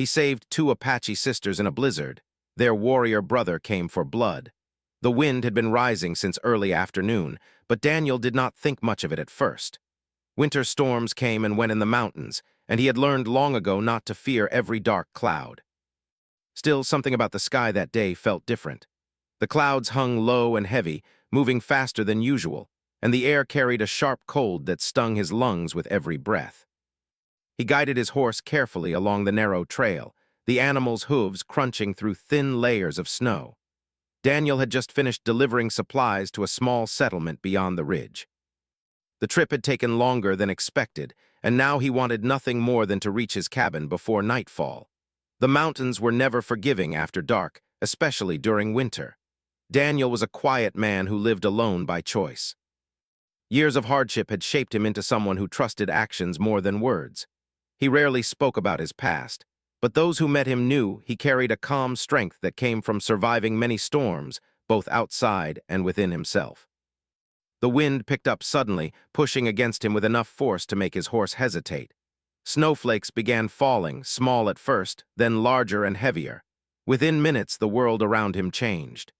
He saved two Apache sisters in a blizzard. Their warrior brother came for blood. The wind had been rising since early afternoon, but Daniel did not think much of it at first. Winter storms came and went in the mountains, and he had learned long ago not to fear every dark cloud. Still, something about the sky that day felt different. The clouds hung low and heavy, moving faster than usual, and the air carried a sharp cold that stung his lungs with every breath. He guided his horse carefully along the narrow trail, the animal's hooves crunching through thin layers of snow. Daniel had just finished delivering supplies to a small settlement beyond the ridge. The trip had taken longer than expected, and now he wanted nothing more than to reach his cabin before nightfall. The mountains were never forgiving after dark, especially during winter. Daniel was a quiet man who lived alone by choice. Years of hardship had shaped him into someone who trusted actions more than words. He rarely spoke about his past, but those who met him knew he carried a calm strength that came from surviving many storms, both outside and within himself. The wind picked up suddenly, pushing against him with enough force to make his horse hesitate. Snowflakes began falling, small at first, then larger and heavier. Within minutes, the world around him changed.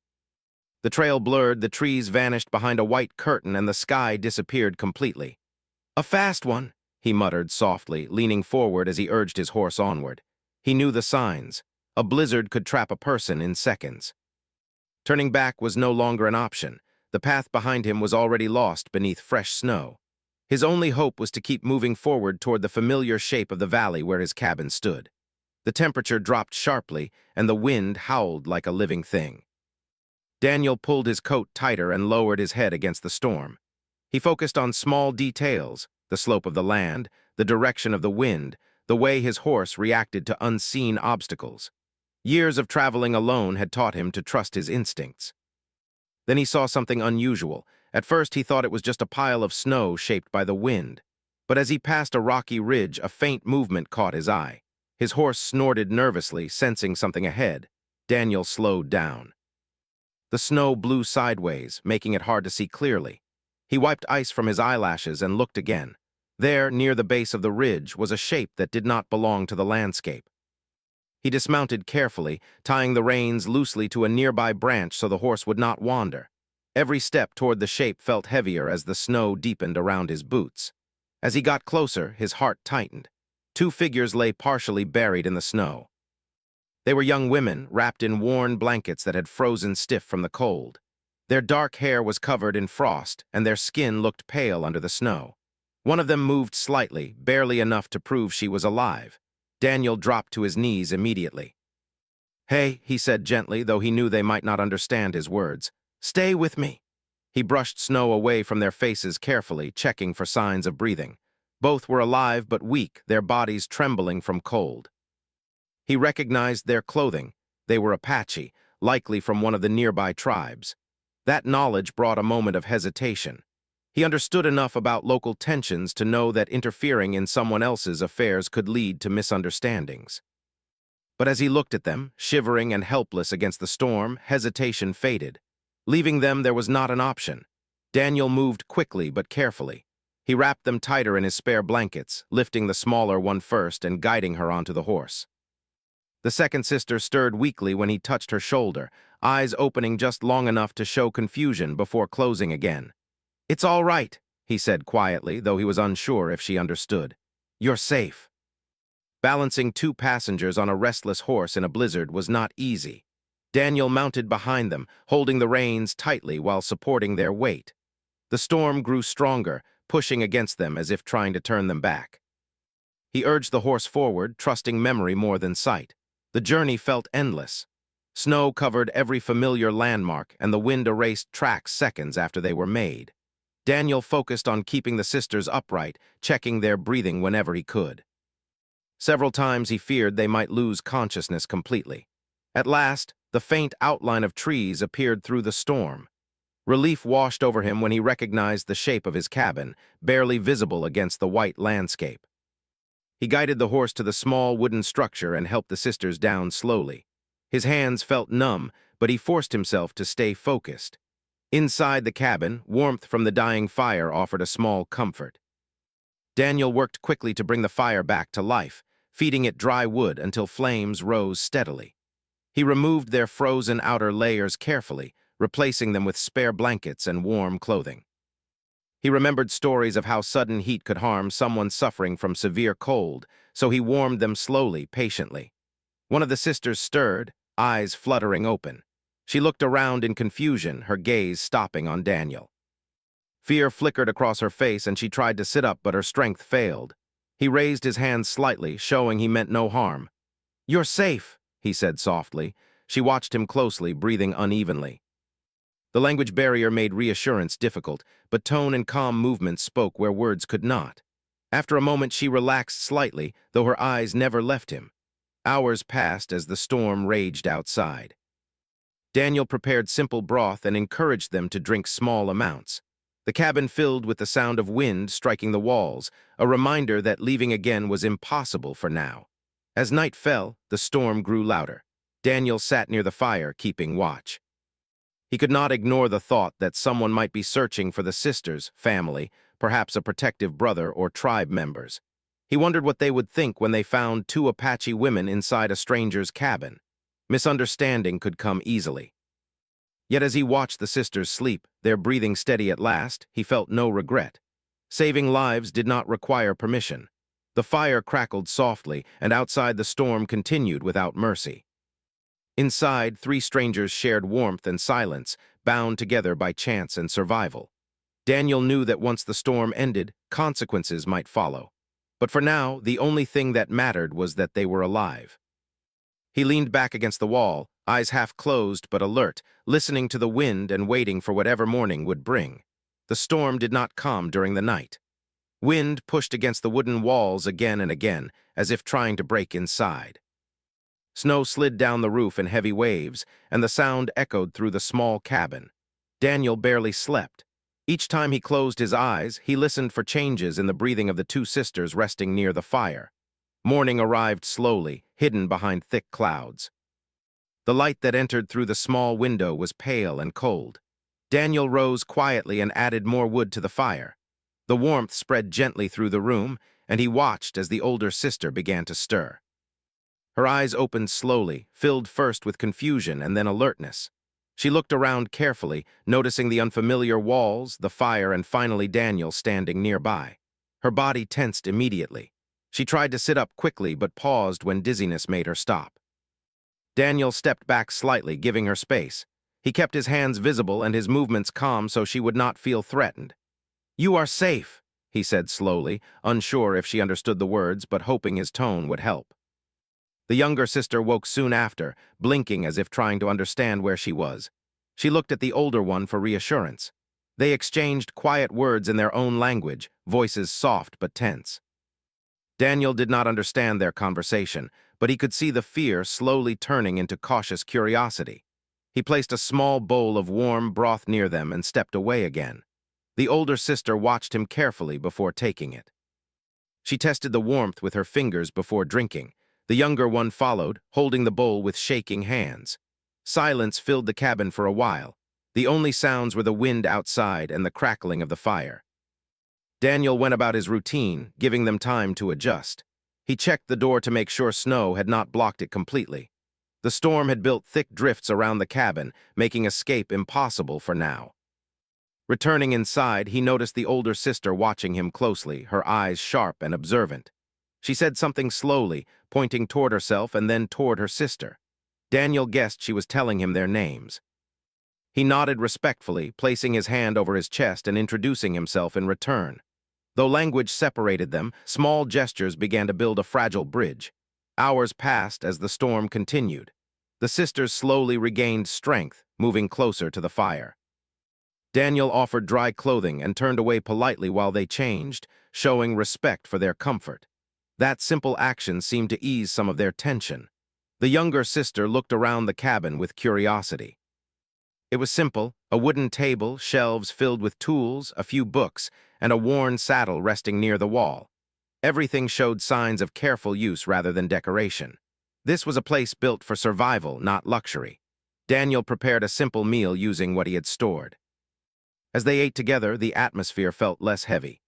The trail blurred, the trees vanished behind a white curtain, and the sky disappeared completely. "A fast one," he muttered softly, leaning forward as he urged his horse onward. He knew the signs. A blizzard could trap a person in seconds. Turning back was no longer an option. The path behind him was already lost beneath fresh snow. His only hope was to keep moving forward toward the familiar shape of the valley where his cabin stood. The temperature dropped sharply, and the wind howled like a living thing. Daniel pulled his coat tighter and lowered his head against the storm. He focused on small details, the slope of the land, the direction of the wind, the way his horse reacted to unseen obstacles. Years of traveling alone had taught him to trust his instincts. Then he saw something unusual. At first he thought it was just a pile of snow shaped by the wind. But as he passed a rocky ridge, a faint movement caught his eye. His horse snorted nervously, sensing something ahead. Daniel slowed down. The snow blew sideways, making it hard to see clearly. He wiped ice from his eyelashes and looked again. There, near the base of the ridge, was a shape that did not belong to the landscape. He dismounted carefully, tying the reins loosely to a nearby branch so the horse would not wander. Every step toward the shape felt heavier as the snow deepened around his boots. As he got closer, his heart tightened. Two figures lay partially buried in the snow. They were young women, wrapped in worn blankets that had frozen stiff from the cold. Their dark hair was covered in frost, and their skin looked pale under the snow. One of them moved slightly, barely enough to prove she was alive. Daniel dropped to his knees immediately. "Hey," he said gently, though he knew they might not understand his words. "Stay with me." He brushed snow away from their faces carefully, checking for signs of breathing. Both were alive but weak, their bodies trembling from cold. He recognized their clothing. They were Apache, likely from one of the nearby tribes. That knowledge brought a moment of hesitation. He understood enough about local tensions to know that interfering in someone else's affairs could lead to misunderstandings. But as he looked at them, shivering and helpless against the storm, hesitation faded. Leaving them there was not an option. Daniel moved quickly but carefully. He wrapped them tighter in his spare blankets, lifting the smaller one first and guiding her onto the horse. The second sister stirred weakly when he touched her shoulder, eyes opening just long enough to show confusion before closing again. "It's all right," he said quietly, though he was unsure if she understood. "You're safe." Balancing two passengers on a restless horse in a blizzard was not easy. Daniel mounted behind them, holding the reins tightly while supporting their weight. The storm grew stronger, pushing against them as if trying to turn them back. He urged the horse forward, trusting memory more than sight. The journey felt endless. Snow covered every familiar landmark, and the wind erased tracks seconds after they were made. Daniel focused on keeping the sisters upright, checking their breathing whenever he could. Several times he feared they might lose consciousness completely. At last, the faint outline of trees appeared through the storm. Relief washed over him when he recognized the shape of his cabin, barely visible against the white landscape. He guided the horse to the small wooden structure and helped the sisters down slowly. His hands felt numb, but he forced himself to stay focused. Inside the cabin, warmth from the dying fire offered a small comfort. Daniel worked quickly to bring the fire back to life, feeding it dry wood until flames rose steadily. He removed their frozen outer layers carefully, replacing them with spare blankets and warm clothing. He remembered stories of how sudden heat could harm someone suffering from severe cold, so he warmed them slowly, patiently. One of the sisters stirred, eyes fluttering open. She looked around in confusion, her gaze stopping on Daniel. Fear flickered across her face and she tried to sit up, but her strength failed. He raised his hand slightly, showing he meant no harm. "You're safe," he said softly. She watched him closely, breathing unevenly. The language barrier made reassurance difficult, but tone and calm movements spoke where words could not. After a moment, she relaxed slightly, though her eyes never left him. Hours passed as the storm raged outside. Daniel prepared simple broth and encouraged them to drink small amounts. The cabin filled with the sound of wind striking the walls, a reminder that leaving again was impossible for now. As night fell, the storm grew louder. Daniel sat near the fire, keeping watch. He could not ignore the thought that someone might be searching for the sisters' family, perhaps a protective brother or tribe members. He wondered what they would think when they found two Apache women inside a stranger's cabin. Misunderstanding could come easily. Yet as he watched the sisters sleep, their breathing steady at last, he felt no regret. Saving lives did not require permission. The fire crackled softly, and outside the storm continued without mercy. Inside, three strangers shared warmth and silence, bound together by chance and survival. Daniel knew that once the storm ended, consequences might follow. But for now, the only thing that mattered was that they were alive. He leaned back against the wall, eyes half closed but alert, listening to the wind and waiting for whatever morning would bring. The storm did not calm during the night. Wind pushed against the wooden walls again and again, as if trying to break inside. Snow slid down the roof in heavy waves, and the sound echoed through the small cabin. Daniel barely slept. Each time he closed his eyes, he listened for changes in the breathing of the two sisters resting near the fire. Morning arrived slowly, hidden behind thick clouds. The light that entered through the small window was pale and cold. Daniel rose quietly and added more wood to the fire. The warmth spread gently through the room, and he watched as the older sister began to stir. Her eyes opened slowly, filled first with confusion and then alertness. She looked around carefully, noticing the unfamiliar walls, the fire, and finally Daniel standing nearby. Her body tensed immediately. She tried to sit up quickly but paused when dizziness made her stop. Daniel stepped back slightly, giving her space. He kept his hands visible and his movements calm so she would not feel threatened. "You are safe," he said slowly, unsure if she understood the words but hoping his tone would help. The younger sister woke soon after, blinking as if trying to understand where she was. She looked at the older one for reassurance. They exchanged quiet words in their own language, voices soft but tense. Daniel did not understand their conversation, but he could see the fear slowly turning into cautious curiosity. He placed a small bowl of warm broth near them and stepped away again. The older sister watched him carefully before taking it. She tested the warmth with her fingers before drinking. The younger one followed, holding the bowl with shaking hands. Silence filled the cabin for a while. The only sounds were the wind outside and the crackling of the fire. Daniel went about his routine, giving them time to adjust. He checked the door to make sure snow had not blocked it completely. The storm had built thick drifts around the cabin, making escape impossible for now. Returning inside, he noticed the older sister watching him closely, her eyes sharp and observant. She said something slowly, pointing toward herself and then toward her sister. Daniel guessed she was telling him their names. He nodded respectfully, placing his hand over his chest and introducing himself in return. Though language separated them, small gestures began to build a fragile bridge. Hours passed as the storm continued. The sisters slowly regained strength, moving closer to the fire. Daniel offered dry clothing and turned away politely while they changed, showing respect for their comfort. That simple action seemed to ease some of their tension. The younger sister looked around the cabin with curiosity. It was simple, a wooden table, shelves filled with tools, a few books, and a worn saddle resting near the wall. Everything showed signs of careful use rather than decoration. This was a place built for survival, not luxury. Daniel prepared a simple meal using what he had stored. As they ate together, the atmosphere felt less heavy.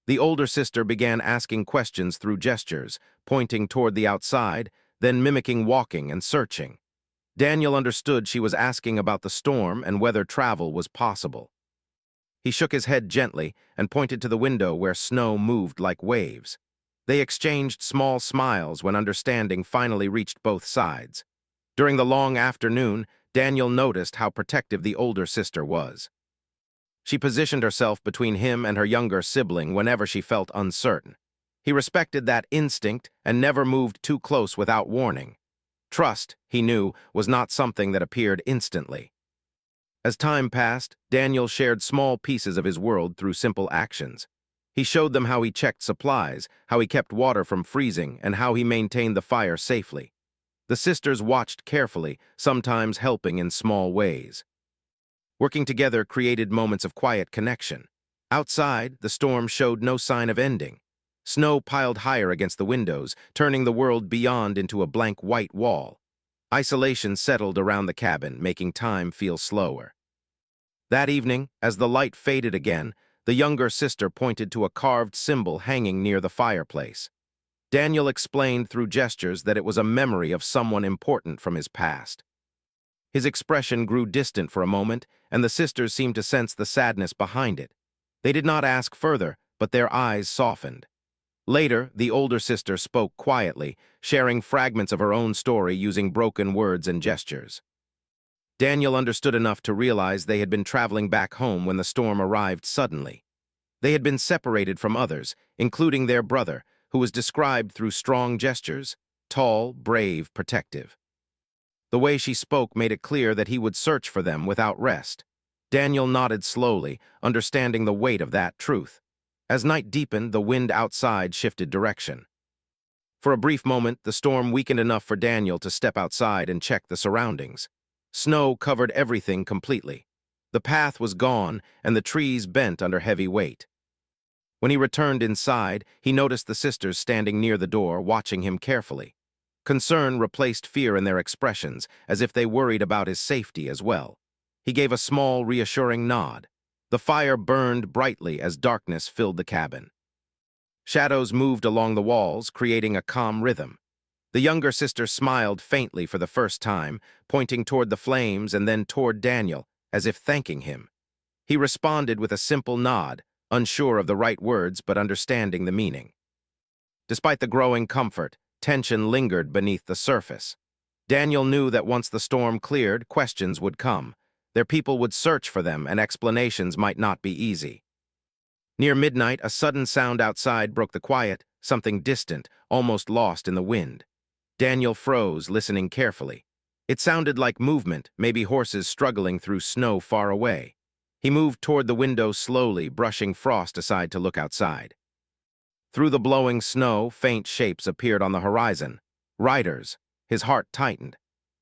The older sister began asking questions through gestures, pointing toward the outside, then mimicking walking and searching. Daniel understood she was asking about the storm and whether travel was possible. He shook his head gently and pointed to the window where snow moved like waves. They exchanged small smiles when understanding finally reached both sides. During the long afternoon, Daniel noticed how protective the older sister was. She positioned herself between him and her younger sibling whenever she felt uncertain. He respected that instinct and never moved too close without warning. Trust, he knew, was not something that appeared instantly. As time passed, Daniel shared small pieces of his world through simple actions. He showed them how he checked supplies, how he kept water from freezing, and how he maintained the fire safely. The sisters watched carefully, sometimes helping in small ways. Working together created moments of quiet connection. Outside, the storm showed no sign of ending. Snow piled higher against the windows, turning the world beyond into a blank white wall. Isolation settled around the cabin, making time feel slower. That evening, as the light faded again, the younger sister pointed to a carved symbol hanging near the fireplace. Daniel explained through gestures that it was a memory of someone important from his past. His expression grew distant for a moment, and the sisters seemed to sense the sadness behind it. They did not ask further, but their eyes softened. Later, the older sister spoke quietly, sharing fragments of her own story using broken words and gestures. Daniel understood enough to realize they had been traveling back home when the storm arrived suddenly. They had been separated from others, including their brother, who was described through strong gestures, tall, brave, protective. The way she spoke made it clear that he would search for them without rest. Daniel nodded slowly, understanding the weight of that truth. As night deepened, the wind outside shifted direction. For a brief moment, the storm weakened enough for Daniel to step outside and check the surroundings. Snow covered everything completely. The path was gone, and the trees bent under heavy weight. When he returned inside, he noticed the sisters standing near the door, watching him carefully. Concern replaced fear in their expressions, as if they worried about his safety as well. He gave a small, reassuring nod. The fire burned brightly as darkness filled the cabin. Shadows moved along the walls, creating a calm rhythm. The younger sister smiled faintly for the first time, pointing toward the flames and then toward Daniel, as if thanking him. He responded with a simple nod, unsure of the right words but understanding the meaning. Despite the growing comfort, tension lingered beneath the surface. Daniel knew that once the storm cleared, questions would come. Their people would search for them, and explanations might not be easy. Near midnight, a sudden sound outside broke the quiet, something distant, almost lost in the wind. Daniel froze, listening carefully. It sounded like movement, maybe horses struggling through snow far away. He moved toward the window slowly, brushing frost aside to look outside. Through the blowing snow, faint shapes appeared on the horizon. Riders. His heart tightened.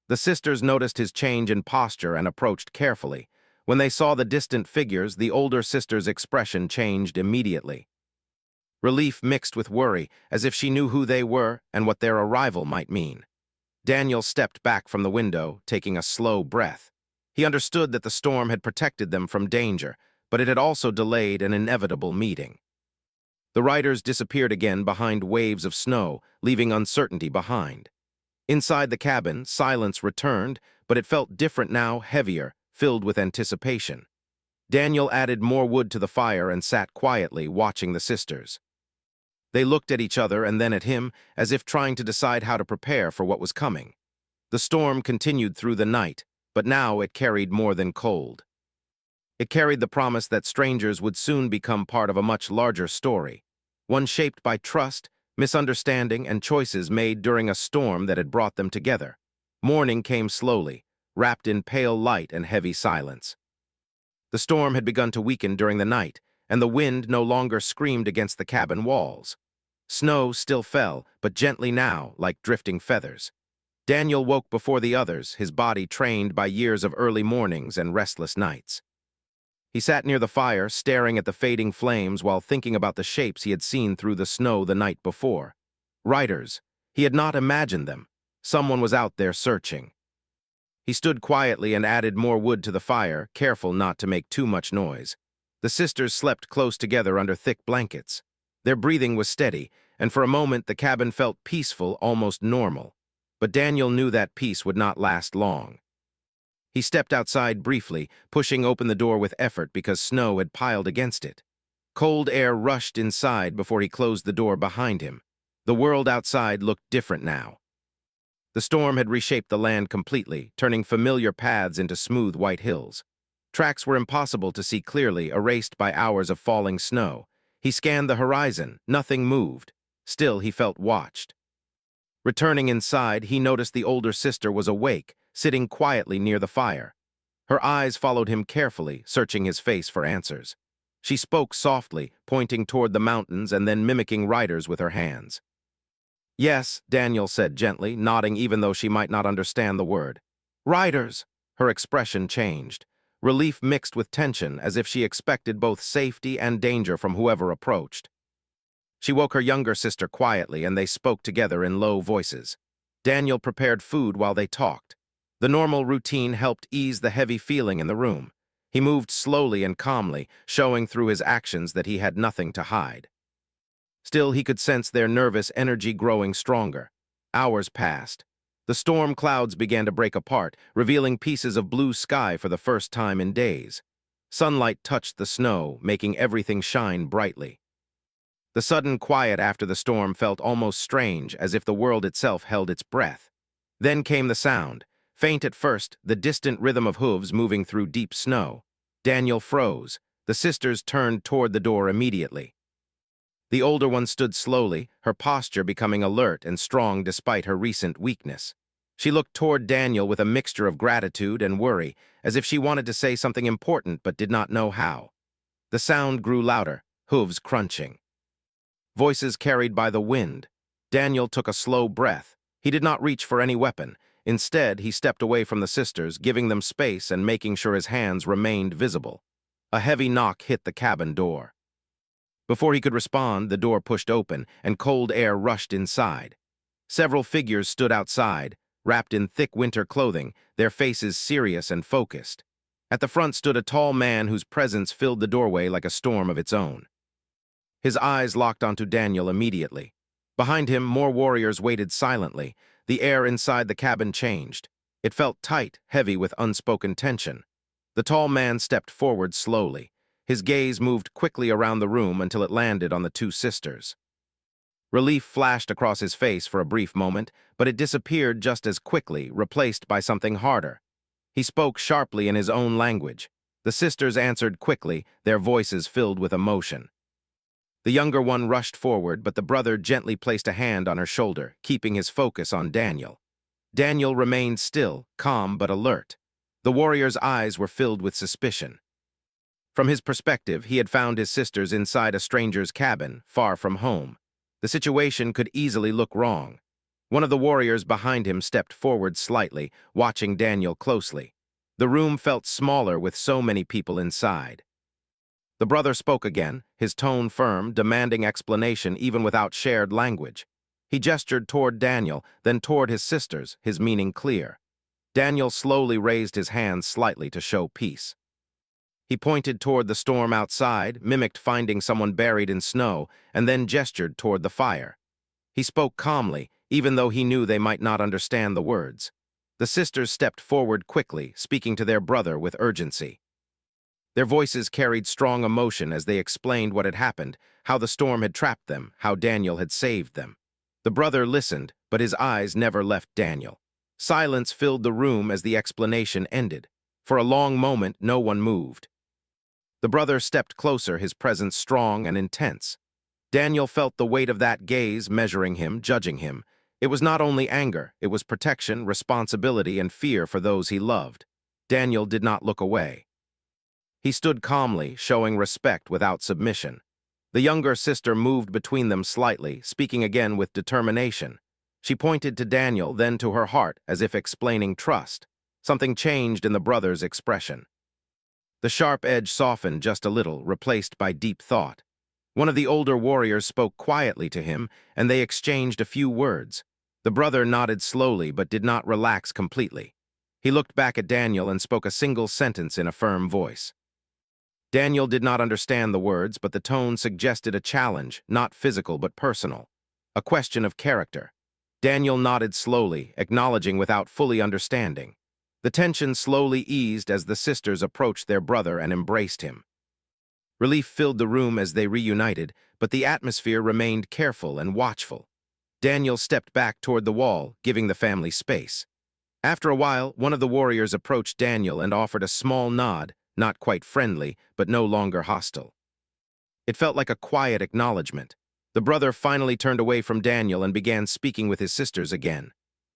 The sisters noticed his change in posture and approached carefully. When they saw the distant figures, the older sister's expression changed immediately. Relief mixed with worry, as if she knew who they were and what their arrival might mean. Daniel stepped back from the window, taking a slow breath. He understood that the storm had protected them from danger, but it had also delayed an inevitable meeting. The riders disappeared again behind waves of snow, leaving uncertainty behind. Inside the cabin, silence returned, but it felt different now, heavier, filled with anticipation. Daniel added more wood to the fire and sat quietly, watching the sisters. They looked at each other and then at him, as if trying to decide how to prepare for what was coming. The storm continued through the night, but now it carried more than cold. It carried the promise that strangers would soon become part of a much larger story, one shaped by trust, misunderstanding, and choices made during a storm that had brought them together. Morning came slowly, wrapped in pale light and heavy silence. The storm had begun to weaken during the night, and the wind no longer screamed against the cabin walls. Snow still fell, but gently now, like drifting feathers. Daniel woke before the others, his body trained by years of early mornings and restless nights. He sat near the fire, staring at the fading flames while thinking about the shapes he had seen through the snow the night before. Riders. He had not imagined them. Someone was out there searching. He stood quietly and added more wood to the fire, careful not to make too much noise. The sisters slept close together under thick blankets. Their breathing was steady, and for a moment the cabin felt peaceful, almost normal. But Daniel knew that peace would not last long. He stepped outside briefly, pushing open the door with effort because snow had piled against it. Cold air rushed inside before he closed the door behind him. The world outside looked different now. The storm had reshaped the land completely, turning familiar paths into smooth white hills. Tracks were impossible to see clearly, erased by hours of falling snow. He scanned the horizon. Nothing moved. Still, he felt watched. Returning inside, he noticed the older sister was awake, sitting quietly near the fire. Her eyes followed him carefully, searching his face for answers. She spoke softly, pointing toward the mountains and then mimicking riders with her hands. "Yes," Daniel said gently, nodding even though she might not understand the word. "Riders!" Her expression changed. Relief mixed with tension, as if she expected both safety and danger from whoever approached. She woke her younger sister quietly, and they spoke together in low voices. Daniel prepared food while they talked. The normal routine helped ease the heavy feeling in the room. He moved slowly and calmly, showing through his actions that he had nothing to hide. Still, he could sense their nervous energy growing stronger. Hours passed. The storm clouds began to break apart, revealing pieces of blue sky for the first time in days. Sunlight touched the snow, making everything shine brightly. The sudden quiet after the storm felt almost strange, as if the world itself held its breath. Then came the sound. Faint at first, the distant rhythm of hooves moving through deep snow. Daniel froze. The sisters turned toward the door immediately. The older one stood slowly, her posture becoming alert and strong despite her recent weakness. She looked toward Daniel with a mixture of gratitude and worry, as if she wanted to say something important but did not know how. The sound grew louder, hooves crunching. Voices carried by the wind. Daniel took a slow breath. He did not reach for any weapon. Instead, he stepped away from the sisters, giving them space and making sure his hands remained visible. A heavy knock hit the cabin door. Before he could respond, the door pushed open, and cold air rushed inside. Several figures stood outside, wrapped in thick winter clothing, their faces serious and focused. At the front stood a tall man whose presence filled the doorway like a storm of its own. His eyes locked onto Daniel immediately. Behind him, more warriors waited silently. The air inside the cabin changed. It felt tight, heavy with unspoken tension. The tall man stepped forward slowly. His gaze moved quickly around the room until it landed on the two sisters. Relief flashed across his face for a brief moment, but it disappeared just as quickly, replaced by something harder. He spoke sharply in his own language. The sisters answered quickly, their voices filled with emotion. The younger one rushed forward, but the brother gently placed a hand on her shoulder, keeping his focus on Daniel. Daniel remained still, calm but alert. The warrior's eyes were filled with suspicion. From his perspective, he had found his sisters inside a stranger's cabin, far from home. The situation could easily look wrong. One of the warriors behind him stepped forward slightly, watching Daniel closely. The room felt smaller with so many people inside. The brother spoke again, his tone firm, demanding explanation even without shared language. He gestured toward Daniel, then toward his sisters, his meaning clear. Daniel slowly raised his hands slightly to show peace. He pointed toward the storm outside, mimicked finding someone buried in snow, and then gestured toward the fire. He spoke calmly, even though he knew they might not understand the words. The sisters stepped forward quickly, speaking to their brother with urgency. Their voices carried strong emotion as they explained what had happened, how the storm had trapped them, how Daniel had saved them. The brother listened, but his eyes never left Daniel. Silence filled the room as the explanation ended. For a long moment, no one moved. The brother stepped closer, his presence strong and intense. Daniel felt the weight of that gaze measuring him, judging him. It was not only anger, it was protection, responsibility, and fear for those he loved. Daniel did not look away. He stood calmly, showing respect without submission. The younger sister moved between them slightly, speaking again with determination. She pointed to Daniel, then to her heart, as if explaining trust. Something changed in the brother's expression. The sharp edge softened just a little, replaced by deep thought. One of the older warriors spoke quietly to him, and they exchanged a few words. The brother nodded slowly but did not relax completely. He looked back at Daniel and spoke a single sentence in a firm voice. Daniel did not understand the words, but the tone suggested a challenge, not physical but personal. A question of character. Daniel nodded slowly, acknowledging without fully understanding. The tension slowly eased as the sisters approached their brother and embraced him. Relief filled the room as they reunited, but the atmosphere remained careful and watchful. Daniel stepped back toward the wall, giving the family space. After a while, one of the warriors approached Daniel and offered a small nod, not quite friendly, but no longer hostile. It felt like a quiet acknowledgement. The brother finally turned away from Daniel and began speaking with his sisters again.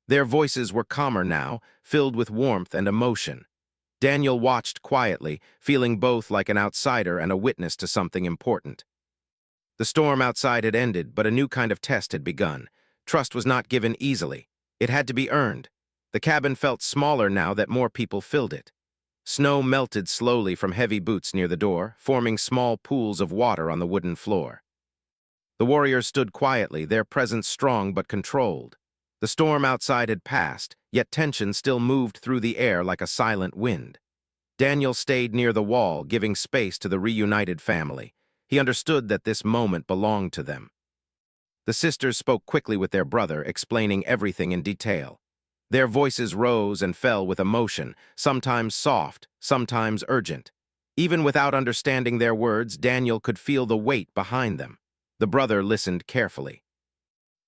Their voices were calmer now, filled with warmth and emotion. Daniel watched quietly, feeling both like an outsider and a witness to something important. The storm outside had ended, but a new kind of test had begun. Trust was not given easily. It had to be earned. The cabin felt smaller now that more people filled it. Snow melted slowly from heavy boots near the door, forming small pools of water on the wooden floor. The warriors stood quietly, their presence strong but controlled. The storm outside had passed, yet tension still moved through the air like a silent wind. Daniel stayed near the wall, giving space to the reunited family. He understood that this moment belonged to them. The sisters spoke quickly with their brother, explaining everything in detail. Their voices rose and fell with emotion, sometimes soft, sometimes urgent. Even without understanding their words, Daniel could feel the weight behind them. The brother listened carefully.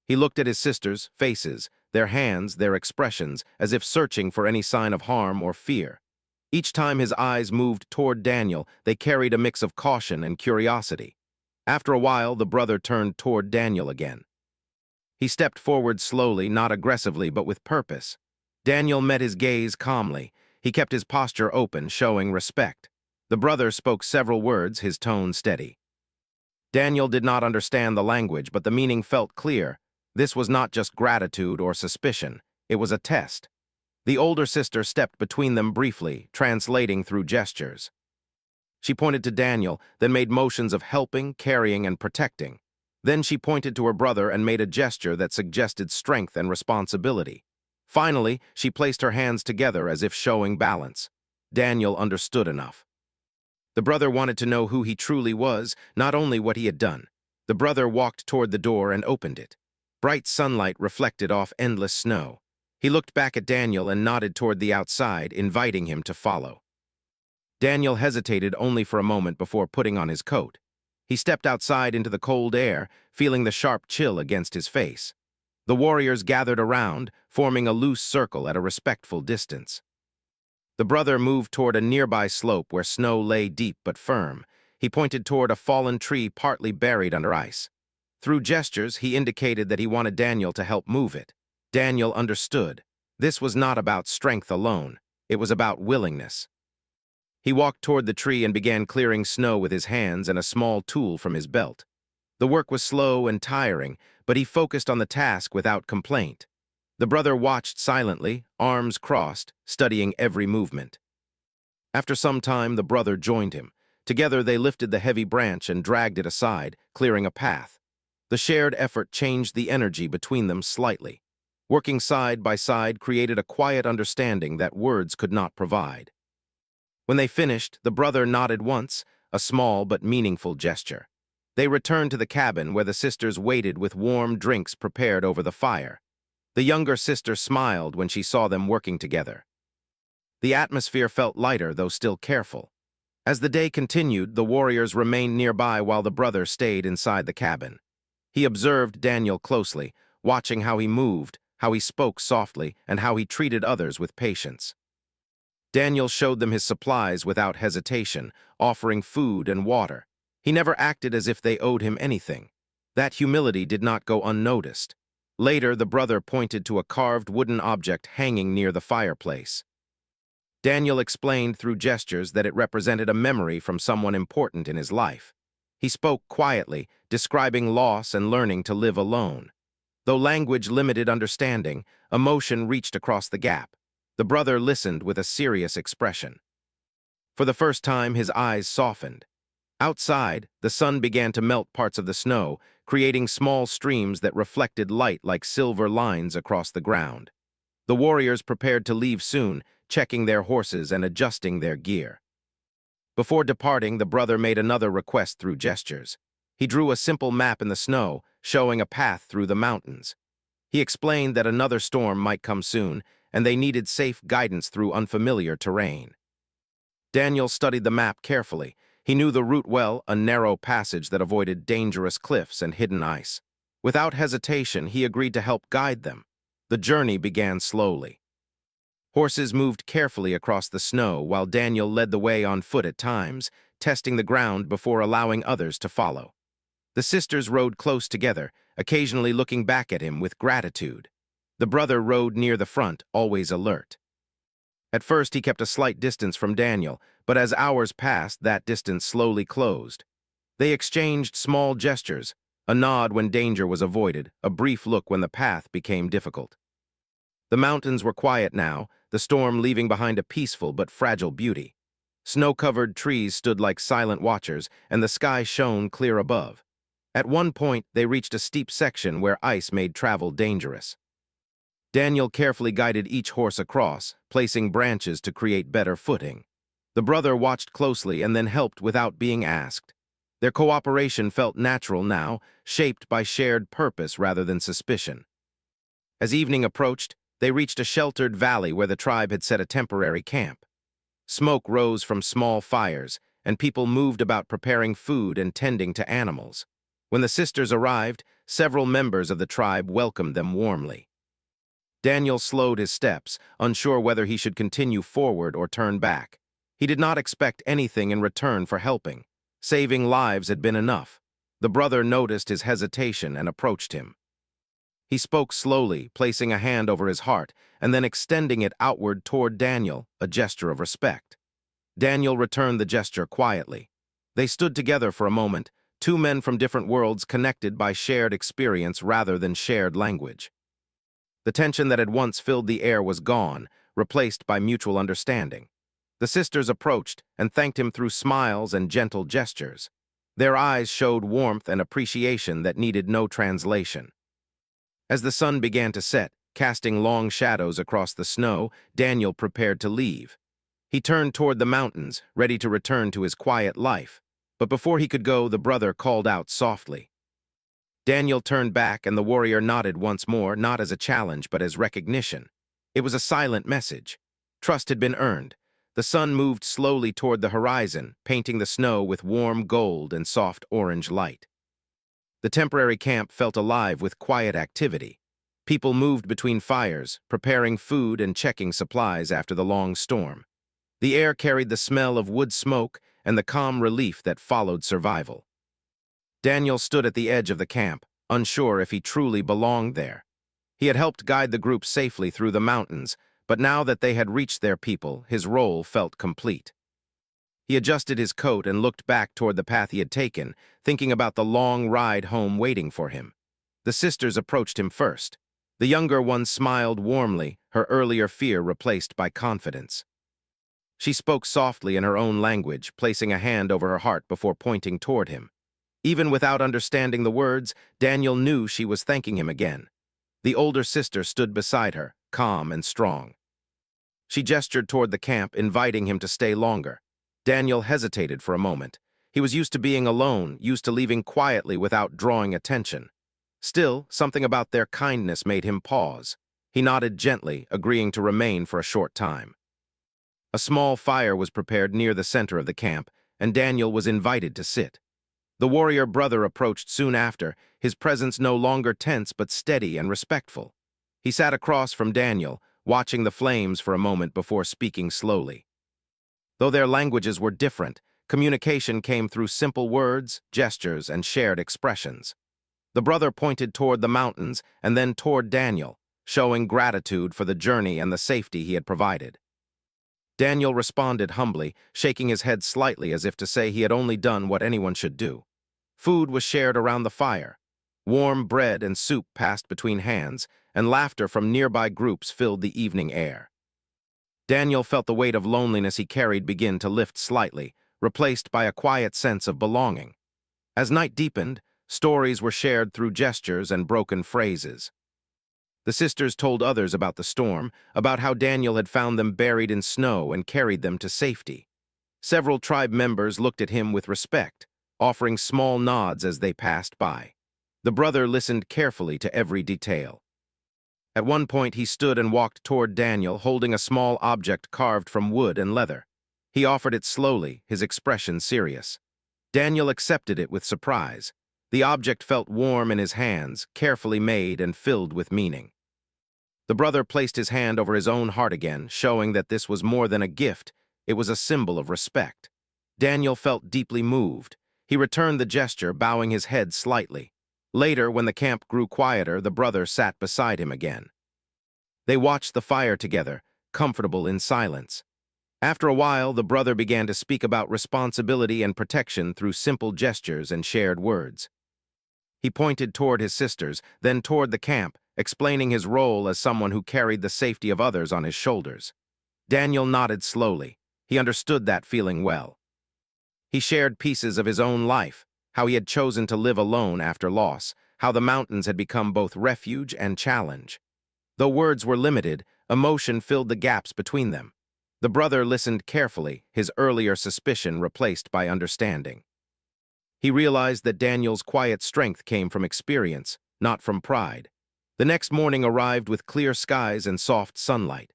He looked at his sisters' faces, their hands, their expressions, as if searching for any sign of harm or fear. Each time his eyes moved toward Daniel, they carried a mix of caution and curiosity. After a while, the brother turned toward Daniel again. He stepped forward slowly, not aggressively, but with purpose. Daniel met his gaze calmly. He kept his posture open, showing respect. The brother spoke several words, his tone steady. Daniel did not understand the language, but the meaning felt clear. This was not just gratitude or suspicion. It was a test. The older sister stepped between them briefly, translating through gestures. She pointed to Daniel, then made motions of helping, carrying, and protecting. Then she pointed to her brother and made a gesture that suggested strength and responsibility. Finally, she placed her hands together as if showing balance. Daniel understood enough. The brother wanted to know who he truly was, not only what he had done. The brother walked toward the door and opened it. Bright sunlight reflected off endless snow. He looked back at Daniel and nodded toward the outside, inviting him to follow. Daniel hesitated only for a moment before putting on his coat. He stepped outside into the cold air, feeling the sharp chill against his face. The warriors gathered around, forming a loose circle at a respectful distance. The brother moved toward a nearby slope where snow lay deep but firm. He pointed toward a fallen tree partly buried under ice. Through gestures, he indicated that he wanted Daniel to help move it. Daniel understood. This was not about strength alone. It was about willingness. He walked toward the tree and began clearing snow with his hands and a small tool from his belt. The work was slow and tiring, but he focused on the task without complaint. The brother watched silently, arms crossed, studying every movement. After some time, the brother joined him. Together, they lifted the heavy branch and dragged it aside, clearing a path. The shared effort changed the energy between them slightly. Working side by side created a quiet understanding that words could not provide. When they finished, the brother nodded once, a small but meaningful gesture. They returned to the cabin where the sisters waited with warm drinks prepared over the fire. The younger sister smiled when she saw them working together. The atmosphere felt lighter, though still careful. As the day continued, the warriors remained nearby while the brother stayed inside the cabin. He observed Daniel closely, watching how he moved, how he spoke softly, and how he treated others with patience. Daniel showed them his supplies without hesitation, offering food and water. He never acted as if they owed him anything. That humility did not go unnoticed. Later, the brother pointed to a carved wooden object hanging near the fireplace. Daniel explained through gestures that it represented a memory from someone important in his life. He spoke quietly, describing loss and learning to live alone. Though language limited understanding, emotion reached across the gap. The brother listened with a serious expression. For the first time, his eyes softened. Outside, the sun began to melt parts of the snow, creating small streams that reflected light like silver lines across the ground. The warriors prepared to leave soon, checking their horses and adjusting their gear. Before departing, the brother made another request through gestures. He drew a simple map in the snow, showing a path through the mountains. He explained that another storm might come soon, and they needed safe guidance through unfamiliar terrain. Daniel studied the map carefully. He knew the route well, a narrow passage that avoided dangerous cliffs and hidden ice. Without hesitation, he agreed to help guide them. The journey began slowly. Horses moved carefully across the snow while Daniel led the way on foot at times, testing the ground before allowing others to follow. The sisters rode close together, occasionally looking back at him with gratitude. The brother rode near the front, always alert. At first, he kept a slight distance from Daniel, but as hours passed, that distance slowly closed. They exchanged small gestures, a nod when danger was avoided, a brief look when the path became difficult. The mountains were quiet now, the storm leaving behind a peaceful but fragile beauty. Snow-covered trees stood like silent watchers, and the sky shone clear above. At one point, they reached a steep section where ice made travel dangerous. Daniel carefully guided each horse across, placing branches to create better footing. The brother watched closely and then helped without being asked. Their cooperation felt natural now, shaped by shared purpose rather than suspicion. As evening approached, they reached a sheltered valley where the tribe had set a temporary camp. Smoke rose from small fires, and people moved about preparing food and tending to animals. When the sisters arrived, several members of the tribe welcomed them warmly. Daniel slowed his steps, unsure whether he should continue forward or turn back. He did not expect anything in return for helping. Saving lives had been enough. The brother noticed his hesitation and approached him. He spoke slowly, placing a hand over his heart, and then extending it outward toward Daniel, a gesture of respect. Daniel returned the gesture quietly. They stood together for a moment, two men from different worlds connected by shared experience rather than shared language. The tension that had once filled the air was gone, replaced by mutual understanding. The sisters approached and thanked him through smiles and gentle gestures. Their eyes showed warmth and appreciation that needed no translation. As the sun began to set, casting long shadows across the snow, Daniel prepared to leave. He turned toward the mountains, ready to return to his quiet life. But before he could go, the brother called out softly. Daniel turned back, and the warrior nodded once more, not as a challenge, but as recognition. It was a silent message. Trust had been earned. The sun moved slowly toward the horizon, painting the snow with warm gold and soft orange light. The temporary camp felt alive with quiet activity. People moved between fires, preparing food and checking supplies after the long storm. The air carried the smell of wood smoke and the calm relief that followed survival. Daniel stood at the edge of the camp, unsure if he truly belonged there. He had helped guide the group safely through the mountains, but now that they had reached their people, his role felt complete. He adjusted his coat and looked back toward the path he had taken, thinking about the long ride home waiting for him. The sisters approached him first. The younger one smiled warmly, her earlier fear replaced by confidence. She spoke softly in her own language, placing a hand over her heart before pointing toward him. Even without understanding the words, Daniel knew she was thanking him again. The older sister stood beside her, calm and strong. She gestured toward the camp, inviting him to stay longer. Daniel hesitated for a moment. He was used to being alone, used to leaving quietly without drawing attention. Still, something about their kindness made him pause. He nodded gently, agreeing to remain for a short time. A small fire was prepared near the center of the camp, and Daniel was invited to sit. The warrior brother approached soon after, his presence no longer tense but steady and respectful. He sat across from Daniel, watching the flames for a moment before speaking slowly. Though their languages were different, communication came through simple words, gestures, and shared expressions. The brother pointed toward the mountains and then toward Daniel, showing gratitude for the journey and the safety he had provided. Daniel responded humbly, shaking his head slightly as if to say he had only done what anyone should do. Food was shared around the fire. Warm bread and soup passed between hands, and laughter from nearby groups filled the evening air. Daniel felt the weight of loneliness he carried begin to lift slightly, replaced by a quiet sense of belonging. As night deepened, stories were shared through gestures and broken phrases. The sisters told others about the storm, about how Daniel had found them buried in snow and carried them to safety. Several tribe members looked at him with respect, offering small nods as they passed by. The brother listened carefully to every detail. At one point, he stood and walked toward Daniel, holding a small object carved from wood and leather. He offered it slowly, his expression serious. Daniel accepted it with surprise. The object felt warm in his hands, carefully made and filled with meaning. The brother placed his hand over his own heart again, showing that this was more than a gift, it was a symbol of respect. Daniel felt deeply moved. He returned the gesture, bowing his head slightly. Later, when the camp grew quieter, the brother sat beside him again. They watched the fire together, comfortable in silence. After a while, the brother began to speak about responsibility and protection through simple gestures and shared words. He pointed toward his sisters, then toward the camp, explaining his role as someone who carried the safety of others on his shoulders. Daniel nodded slowly. He understood that feeling well. He shared pieces of his own life, how he had chosen to live alone after loss, how the mountains had become both refuge and challenge. Though words were limited, emotion filled the gaps between them. The brother listened carefully, his earlier suspicion replaced by understanding. He realized that Daniel's quiet strength came from experience, not from pride. The next morning arrived with clear skies and soft sunlight.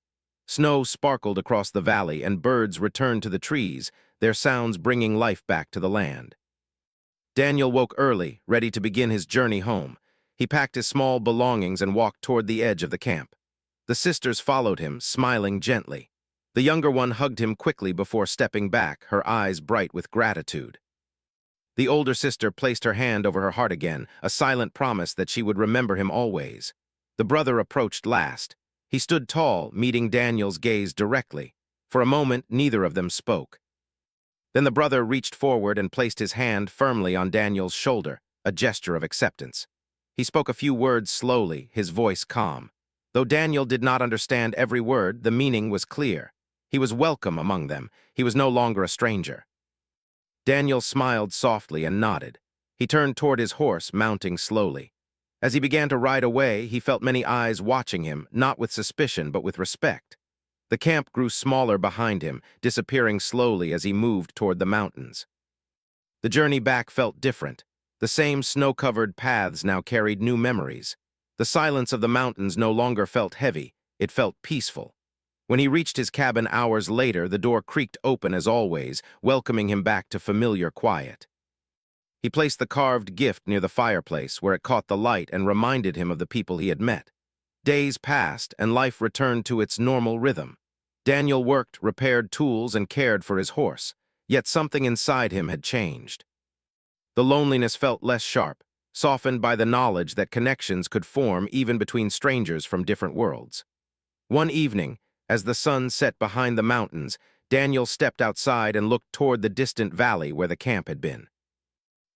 Snow sparkled across the valley and birds returned to the trees, their sounds bringing life back to the land. Daniel woke early, ready to begin his journey home. He packed his small belongings and walked toward the edge of the camp. The sisters followed him, smiling gently. The younger one hugged him quickly before stepping back, her eyes bright with gratitude. The older sister placed her hand over her heart again, a silent promise that she would remember him always. The brother approached last. He stood tall, meeting Daniel's gaze directly. For a moment, neither of them spoke. Then the brother reached forward and placed his hand firmly on Daniel's shoulder, a gesture of acceptance. He spoke a few words slowly, his voice calm. Though Daniel did not understand every word, the meaning was clear. He was welcome among them. He was no longer a stranger. Daniel smiled softly and nodded. He turned toward his horse, mounting slowly. As he began to ride away, he felt many eyes watching him, not with suspicion but with respect. The camp grew smaller behind him, disappearing slowly as he moved toward the mountains. The journey back felt different. The same snow-covered paths now carried new memories. The silence of the mountains no longer felt heavy, it felt peaceful. When he reached his cabin hours later, the door creaked open as always, welcoming him back to familiar quiet. He placed the carved gift near the fireplace, where it caught the light and reminded him of the people he had met. Days passed, and life returned to its normal rhythm. Daniel worked, repaired tools, and cared for his horse, yet something inside him had changed. The loneliness felt less sharp, softened by the knowledge that connections could form even between strangers from different worlds. One evening, as the sun set behind the mountains, Daniel stepped outside and looked toward the distant valley where the camp had been.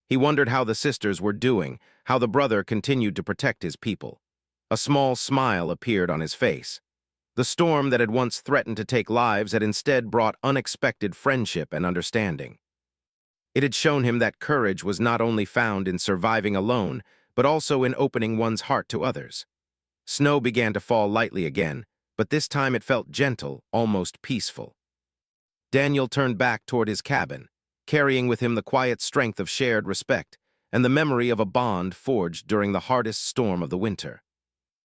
He wondered how the sisters were doing, how the brother continued to protect his people. A small smile appeared on his face. The storm that had once threatened to take lives had instead brought unexpected friendship and understanding. It had shown him that courage was not only found in surviving alone, but also in opening one's heart to others. Snow began to fall lightly again, but this time it felt gentle, almost peaceful. Daniel turned back toward his cabin, carrying with him the quiet strength of shared respect and the memory of a bond forged during the hardest storm of the winter.